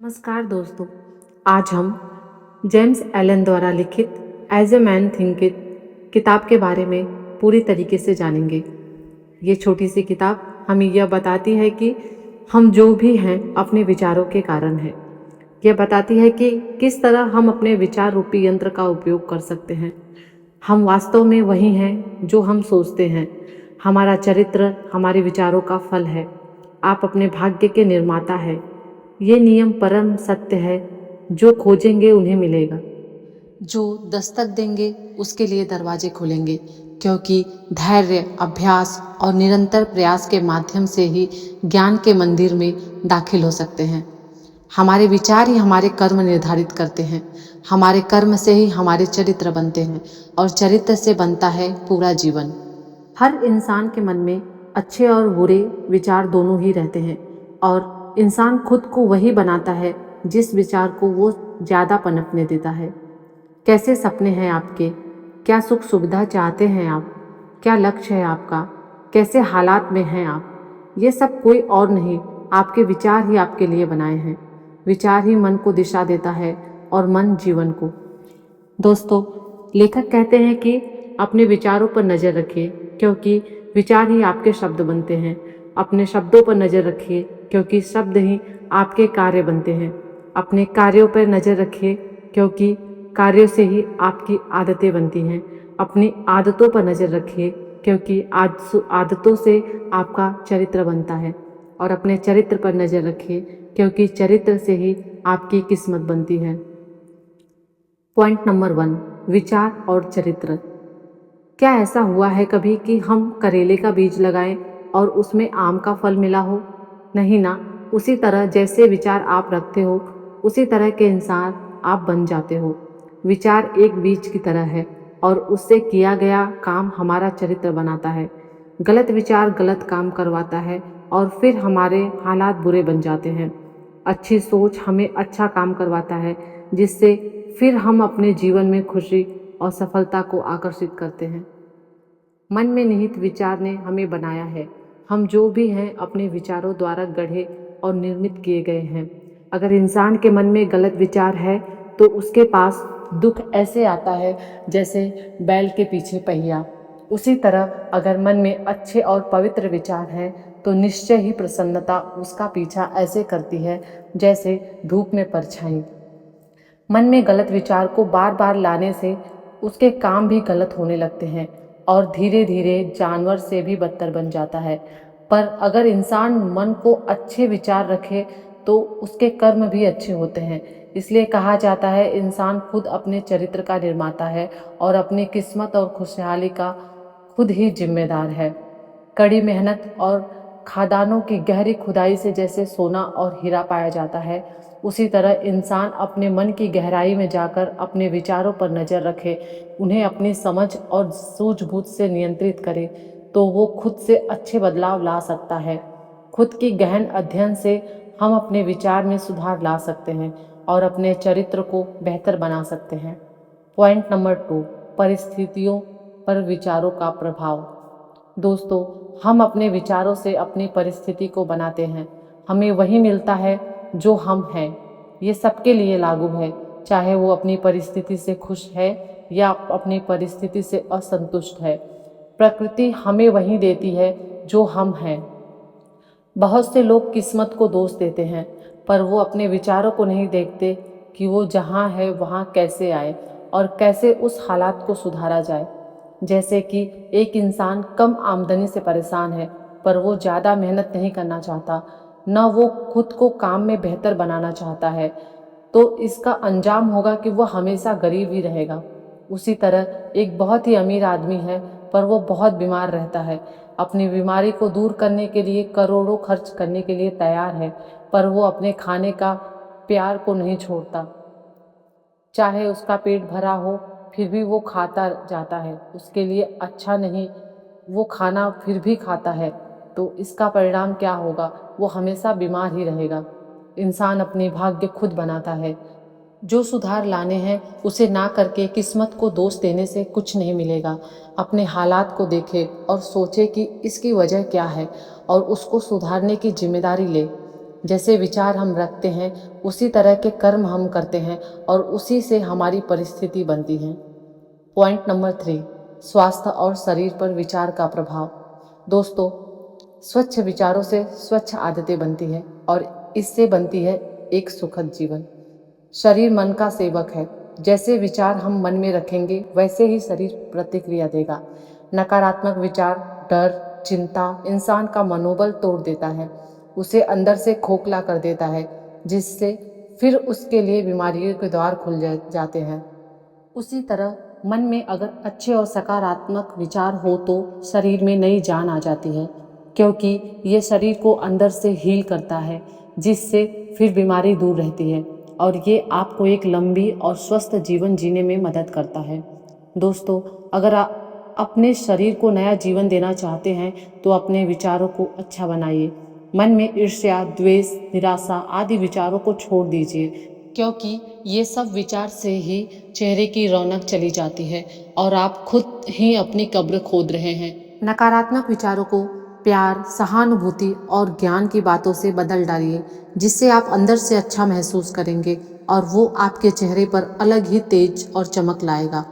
नमस्कार दोस्तों। आज हम जेम्स एलन द्वारा लिखित एज ए मैन थिंकिंग किताब के बारे में पूरी तरीके से जानेंगे। ये छोटी सी किताब हमें यह बताती है कि हम जो भी हैं अपने विचारों के कारण हैं। यह बताती है कि किस तरह हम अपने विचार रूपी यंत्र का उपयोग कर सकते हैं। हम वास्तव में वही हैं जो हम सोचते हैं। हमारा चरित्र हमारे विचारों का फल है। आप अपने भाग्य के निर्माता हैं। ये नियम परम सत्य है। जो खोजेंगे उन्हें मिलेगा, जो दस्तक देंगे उसके लिए दरवाजे खुलेंगे, क्योंकि धैर्य, अभ्यास और निरंतर प्रयास के माध्यम से ही ज्ञान के मंदिर में दाखिल हो सकते हैं। हमारे विचार ही हमारे कर्म निर्धारित करते हैं। हमारे कर्म से ही हमारे चरित्र बनते हैं और चरित्र से बनता है पूरा जीवन। हर इंसान के मन में अच्छे और बुरे विचार दोनों ही रहते हैं और इंसान खुद को वही बनाता है जिस विचार को वो ज़्यादा पनपने देता है। कैसे सपने हैं आपके? क्या सुख सुविधा चाहते हैं आप? क्या लक्ष्य है आपका? कैसे हालात में हैं आप? ये सब कोई और नहीं, आपके विचार ही आपके लिए बनाए हैं। विचार ही मन को दिशा देता है और मन जीवन को। दोस्तों, लेखक कहते हैं कि अपने विचारों पर नज़र रखिए, क्योंकि विचार ही आपके शब्द बनते हैं। अपने शब्दों पर नज़र रखिए, क्योंकि शब्द ही आपके कार्य बनते हैं। अपने कार्यों पर नज़र रखिए, क्योंकि कार्यों से ही आपकी आदतें बनती हैं। अपनी आदतों पर नज़र रखिए, क्योंकि आदतों से आपका चरित्र बनता है। और अपने चरित्र पर नज़र रखिए, क्योंकि चरित्र से ही आपकी किस्मत बनती है। पॉइंट नंबर 1, विचार और चरित्र। क्या ऐसा हुआ है कभी कि हम करेले का बीज लगाएं और उसमें आम का फल मिला हो? नहीं ना। उसी तरह जैसे विचार आप रखते हो, उसी तरह के इंसान आप बन जाते हो। विचार एक बीज की तरह है और उससे किया गया काम हमारा चरित्र बनाता है। गलत विचार गलत काम करवाता है और फिर हमारे हालात बुरे बन जाते हैं। अच्छी सोच हमें अच्छा काम करवाता है, जिससे फिर हम अपने जीवन में खुशी और सफलता को आकर्षित करते हैं। मन में निहित विचार ने हमें बनाया है। हम जो भी हैं अपने विचारों द्वारा गढ़े और निर्मित किए गए हैं। अगर इंसान के मन में गलत विचार है तो उसके पास दुख ऐसे आता है जैसे बैल के पीछे पहिया। उसी तरह अगर मन में अच्छे और पवित्र विचार हैं तो निश्चय ही प्रसन्नता उसका पीछा ऐसे करती है जैसे धूप में परछाई। मन में गलत विचार को बार बार लाने से उसके काम भी गलत होने लगते हैं और धीरे धीरे जानवर से भी बदतर बन जाता है। पर अगर इंसान मन को अच्छे विचार रखे तो उसके कर्म भी अच्छे होते हैं। इसलिए कहा जाता है इंसान खुद अपने चरित्र का निर्माता है और अपनी किस्मत और खुशहाली का खुद ही जिम्मेदार है। कड़ी मेहनत और खादानों की गहरी खुदाई से जैसे सोना और हीरा पाया जाता है, उसी तरह इंसान अपने मन की गहराई में जाकर अपने विचारों पर नज़र रखे, उन्हें अपनी समझ और सूझबूझ से नियंत्रित करे, तो वो खुद से अच्छे बदलाव ला सकता है। खुद की गहन अध्ययन से हम अपने विचार में सुधार ला सकते हैं और अपने चरित्र को बेहतर बना सकते हैं। पॉइंट नंबर 2, परिस्थितियों पर विचारों का प्रभाव। दोस्तों, हम अपने विचारों से अपनी परिस्थिति को बनाते हैं। हमें वही मिलता है जो हम हैं। ये सबके लिए लागू है, चाहे वो अपनी परिस्थिति से खुश है या अपनी परिस्थिति से असंतुष्ट है। प्रकृति हमें वही देती है जो हम हैं। बहुत से लोग किस्मत को दोष देते हैं, पर वो अपने विचारों को नहीं देखते कि वो जहाँ है वहाँ कैसे आए और कैसे उस हालात को सुधारा जाए। जैसे कि एक इंसान कम आमदनी से परेशान है, पर वो ज़्यादा मेहनत नहीं करना चाहता, न वो खुद को काम में बेहतर बनाना चाहता है, तो इसका अंजाम होगा कि वो हमेशा गरीब ही रहेगा। उसी तरह एक बहुत ही अमीर आदमी है, पर वो बहुत बीमार रहता है। अपनी बीमारी को दूर करने के लिए करोड़ों खर्च करने के लिए तैयार है, पर वो अपने खाने का प्यार को नहीं छोड़ता। चाहे उसका पेट भरा हो, फिर भी वो खाता जाता है। उसके लिए अच्छा नहीं वो खाना फिर भी खाता है, तो इसका परिणाम क्या होगा? वो हमेशा बीमार ही रहेगा। इंसान अपने भाग्य खुद बनाता है। जो सुधार लाने हैं उसे ना करके किस्मत को दोष देने से कुछ नहीं मिलेगा। अपने हालात को देखे और सोचे कि इसकी वजह क्या है और उसको सुधारने की जिम्मेदारी ले। जैसे विचार हम रखते हैं उसी तरह के कर्म हम करते हैं और उसी से हमारी परिस्थिति बनती है। पॉइंट नंबर 3, स्वास्थ्य और शरीर पर विचार का प्रभाव। दोस्तों, स्वच्छ विचारों से स्वच्छ आदतें बनती है और इससे बनती है एक सुखद जीवन। शरीर मन का सेवक है। जैसे विचार हम मन में रखेंगे वैसे ही शरीर प्रतिक्रिया देगा। नकारात्मक विचार, डर, चिंता इंसान का मनोबल तोड़ देता है, उसे अंदर से खोखला कर देता है, जिससे फिर उसके लिए बीमारियों के द्वार खुल जाते हैं। उसी तरह मन में अगर अच्छे और सकारात्मक विचार हो तो शरीर में नई जान आ जाती है, क्योंकि ये शरीर को अंदर से हील करता है, जिससे फिर बीमारी दूर रहती है और ये आपको एक लंबी और स्वस्थ जीवन जीने में मदद करता है। दोस्तों, अगर आप अपने शरीर को नया जीवन देना चाहते हैं तो अपने विचारों को अच्छा बनाइए। मन में ईर्ष्या, द्वेष, निराशा आदि विचारों को छोड़ दीजिए, क्योंकि ये सब विचार से ही चेहरे की रौनक चली जाती है और आप खुद ही अपनी कब्र खोद रहे हैं। नकारात्मक विचारों को प्यार, सहानुभूति और ज्ञान की बातों से बदल डालिए, जिससे आप अंदर से अच्छा महसूस करेंगे और वो आपके चेहरे पर अलग ही तेज और चमक लाएगा।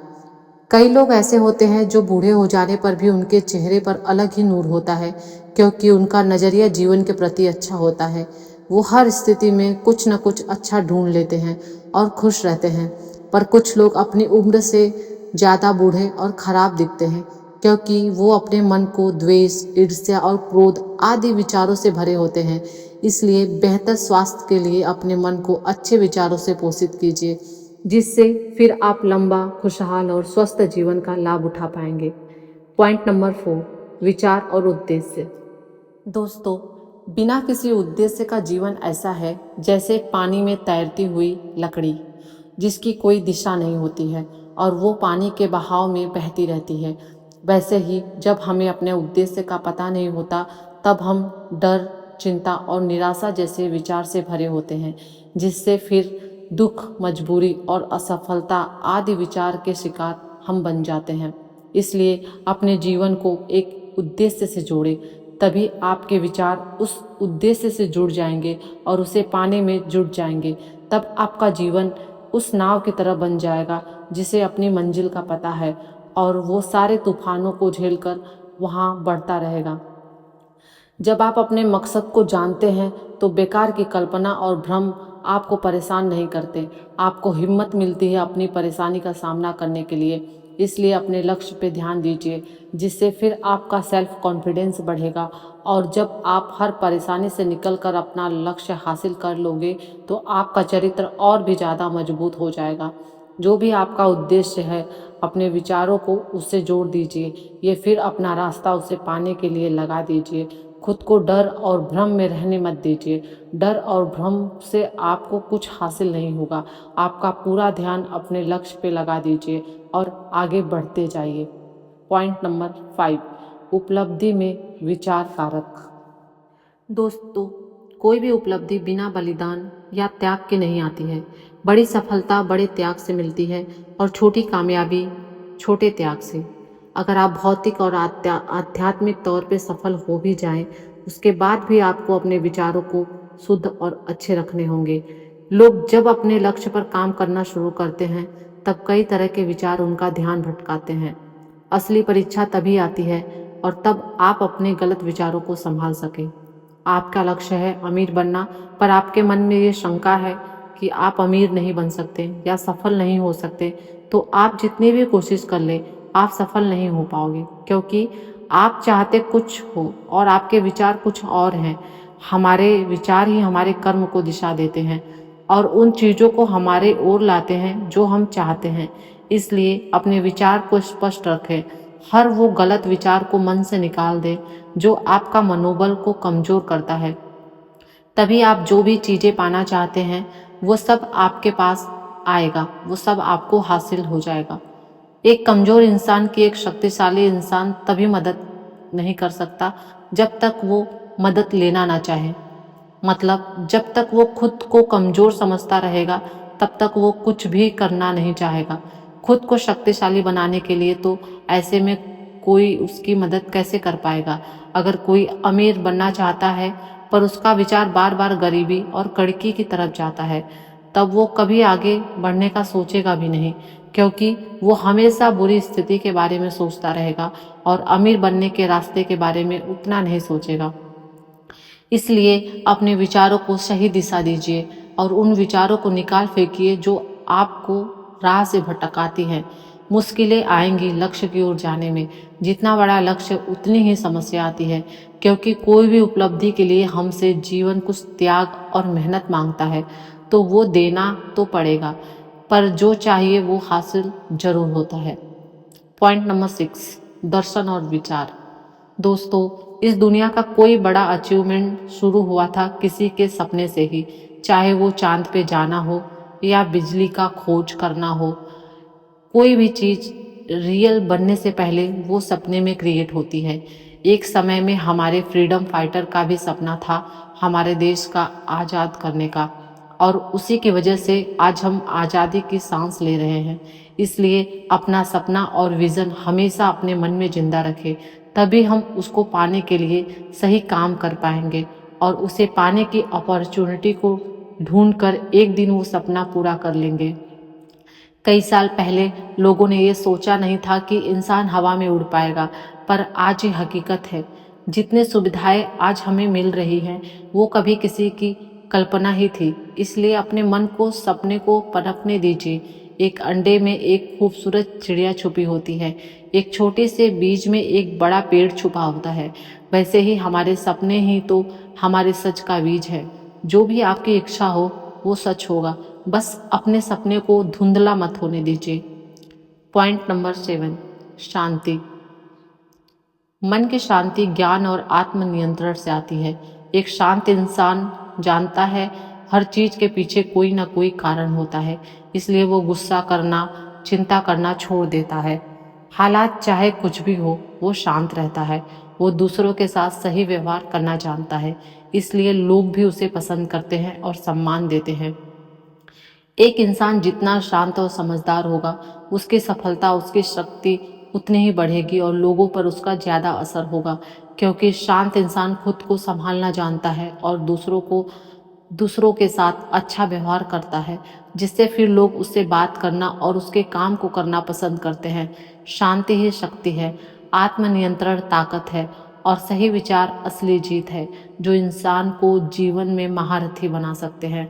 कई लोग ऐसे होते हैं जो बूढ़े हो जाने पर भी उनके चेहरे पर अलग ही नूर होता है, क्योंकि उनका नज़रिया जीवन के प्रति अच्छा होता है। वो हर स्थिति में कुछ न कुछ अच्छा ढूंढ लेते हैं और खुश रहते हैं। पर कुछ लोग अपनी उम्र से ज़्यादा बूढ़े और खराब दिखते हैं, क्योंकि वो अपने मन को द्वेष, ईर्ष्या और क्रोध आदि विचारों से भरे होते हैं। इसलिए बेहतर स्वास्थ्य के लिए अपने मन को अच्छे विचारों से पोषित कीजिए, जिससे फिर आप लंबा, खुशहाल और स्वस्थ जीवन का लाभ उठा पाएंगे। पॉइंट नंबर 4, विचार और उद्देश्य। दोस्तों, बिना किसी उद्देश्य का जीवन ऐसा है जैसे पानी में तैरती हुई लकड़ी, जिसकी कोई दिशा नहीं होती है और वो पानी के बहाव में बहती रहती है। वैसे ही जब हमें अपने उद्देश्य का पता नहीं होता तब हम डर, चिंता और निराशा जैसे विचार से भरे होते हैं, जिससे फिर दुख, मजबूरी और असफलता आदि विचार के शिकार हम बन जाते हैं। इसलिए अपने जीवन को एक उद्देश्य से जोड़ें, तभी आपके विचार उस उद्देश्य से जुड़ जाएंगे और उसे पाने में जुट जाएंगे। तब आपका जीवन उस नाव की तरह बन जाएगा जिसे अपनी मंजिल का पता है और वो सारे तूफानों को झेलकर वहाँ बढ़ता रहेगा। जब आप अपने मकसद को जानते हैं तो बेकार की कल्पना और भ्रम आपको परेशान नहीं करते। आपको हिम्मत मिलती है अपनी परेशानी का सामना करने के लिए। इसलिए अपने लक्ष्य पे ध्यान दीजिए, जिससे फिर आपका सेल्फ कॉन्फिडेंस बढ़ेगा और जब आप हर परेशानी से निकलकर अपना लक्ष्य हासिल कर लोगे तो आपका चरित्र और भी ज़्यादा मजबूत हो जाएगा। जो भी आपका उद्देश्य है, अपने विचारों को उससे जोड़ दीजिए। ये फिर अपना रास्ता उसे पाने के लिए लगा दीजिए। खुद को डर और भ्रम में रहने मत दीजिए। डर और भ्रम से आपको कुछ हासिल नहीं होगा। आपका पूरा ध्यान अपने लक्ष्य पे लगा दीजिए और आगे बढ़ते जाइए। पॉइंट नंबर 5, उपलब्धि में विचार कारक। दोस्तों, कोई भी उपलब्धि बिना बलिदान या त्याग के नहीं आती है। बड़ी सफलता बड़े त्याग से मिलती है और छोटी कामयाबी छोटे त्याग से। अगर आप भौतिक और आध्यात्मिक तौर पे सफल हो भी जाएं, उसके बाद भी आपको अपने विचारों को शुद्ध और अच्छे रखने होंगे। लोग जब अपने लक्ष्य पर काम करना शुरू करते हैं तब कई तरह के विचार उनका ध्यान भटकाते हैं। असली परीक्षा तभी आती है और तब आप अपने गलत विचारों को संभाल सकें। आपका लक्ष्य है अमीर बनना, पर आपके मन में ये शंका है कि आप अमीर नहीं बन सकते या सफल नहीं हो सकते, तो आप जितनी भी कोशिश कर ले आप सफल नहीं हो पाओगे, क्योंकि आप चाहते कुछ हो और आपके विचार कुछ और हैं। हमारे विचार ही हमारे कर्म को दिशा देते हैं और उन चीज़ों को हमारे ओर लाते हैं जो हम चाहते हैं। इसलिए अपने विचार को स्पष्ट रखें। हर वो गलत विचार को मन से निकाल दें जो आपका मनोबल को कमज़ोर करता है। तभी आप जो भी चीज़ें पाना चाहते हैं वो सब आपके पास आएगा, वो सब आपको हासिल हो जाएगा। एक कमज़ोर इंसान की एक शक्तिशाली इंसान तभी मदद नहीं कर सकता जब तक वो मदद लेना ना चाहे। मतलब जब तक वो खुद को कमज़ोर समझता रहेगा तब तक वो कुछ भी करना नहीं चाहेगा। खुद को शक्तिशाली बनाने के लिए तो ऐसे में कोई उसकी मदद कैसे कर पाएगा। अगर कोई अमीर बनना चाहता है पर उसका विचार बार बार गरीबी और कड़की की तरफ जाता है, तब वो कभी आगे बढ़ने का सोचेगा भी नहीं, क्योंकि वो हमेशा बुरी स्थिति के बारे में सोचता रहेगा और अमीर बनने के रास्ते के बारे में उतना नहीं सोचेगा। इसलिए अपने विचारों को सही दिशा दीजिए और उन विचारों को निकाल फेंकिए जो आपको राह से भटकाती हैं। मुश्किलें आएंगी लक्ष्य की ओर जाने में। जितना बड़ा लक्ष्य उतनी ही समस्या आती है, क्योंकि कोई भी उपलब्धि के लिए हमसे जीवन कुछ त्याग और मेहनत मांगता है, तो वो देना तो पड़ेगा, पर जो चाहिए वो हासिल जरूर होता है। पॉइंट नंबर 6, दर्शन और विचार। दोस्तों, इस दुनिया का कोई बड़ा अचीवमेंट शुरू हुआ था किसी के सपने से ही, चाहे वो चांद पे जाना हो या बिजली का खोज करना हो। कोई भी चीज रियल बनने से पहले वो सपने में क्रिएट होती है। एक समय में हमारे फ्रीडम फाइटर का भी सपना था हमारे देश का आज़ाद करने का, और उसी की वजह से आज हम आज़ादी की सांस ले रहे हैं। इसलिए अपना सपना और विज़न हमेशा अपने मन में जिंदा रखें, तभी हम उसको पाने के लिए सही काम कर पाएंगे और उसे पाने की अपॉर्चुनिटी को ढूंढकर एक दिन वो सपना पूरा कर लेंगे। कई साल पहले लोगों ने ये सोचा नहीं था कि इंसान हवा में उड़ पाएगा, पर आज ये हकीकत है। जितने सुविधाएं आज हमें मिल रही हैं, वो कभी किसी की कल्पना ही थी। इसलिए अपने मन को, सपने को पनपने दीजिए। एक अंडे में एक खूबसूरत चिड़िया छुपी होती है, एक छोटे से बीज में एक बड़ा पेड़ छुपा होता है। वैसे ही हमारे सपने ही तो हमारे सच का बीज है। जो भी आपकी इच्छा हो वो सच होगा, बस अपने सपने को धुंधला मत होने दीजिए। पॉइंट नंबर 7, शांति। मन की शांति ज्ञान और आत्मनियंत्रण से आती है। एक शांत इंसान जानता है हर चीज के पीछे कोई ना कोई कारण होता है, इसलिए वो गुस्सा करना, चिंता करना छोड़ देता है। हालात चाहे कुछ भी हो, वो शांत रहता है। वो दूसरों के साथ सही व्यवहार करना जानता है, इसलिए लोग भी उसे पसंद करते हैं और सम्मान देते हैं। एक इंसान जितना शांत और समझदार होगा, उसकी सफलता, उसकी शक्ति उतनी ही बढ़ेगी और लोगों पर उसका ज़्यादा असर होगा, क्योंकि शांत इंसान खुद को संभालना जानता है और दूसरों के साथ अच्छा व्यवहार करता है, जिससे फिर लोग उससे बात करना और उसके काम को करना पसंद करते हैं। शांति ही शक्ति है, आत्मनियंत्रण ताकत है और सही विचार असली जीत है, जो इंसान को जीवन में महारथी बना सकते हैं।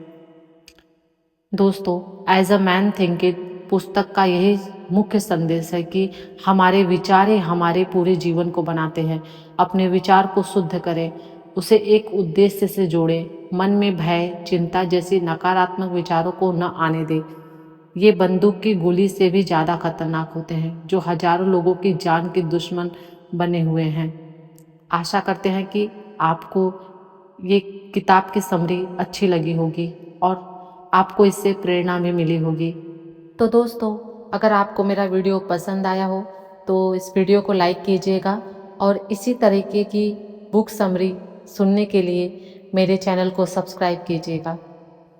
दोस्तों, as a man think it पुस्तक का यही मुख्य संदेश है कि हमारे विचार ही हमारे पूरे जीवन को बनाते हैं। अपने विचार को शुद्ध करें, उसे एक उद्देश्य से जोड़ें। मन में भय, चिंता जैसी नकारात्मक विचारों को न आने दें। ये बंदूक की गोली से भी ज़्यादा खतरनाक होते हैं, जो हजारों लोगों की जान के दुश्मन बने हुए हैं। आशा करते हैं कि आपको ये किताब की समरी अच्छी लगी होगी और आपको इससे प्रेरणा भी मिली होगी। तो दोस्तों, अगर आपको मेरा वीडियो पसंद आया हो तो इस वीडियो को लाइक कीजिएगा और इसी तरीके की बुक समरी सुनने के लिए मेरे चैनल को सब्सक्राइब कीजिएगा।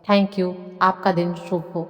Thank you. आपका दिन शुभ हो।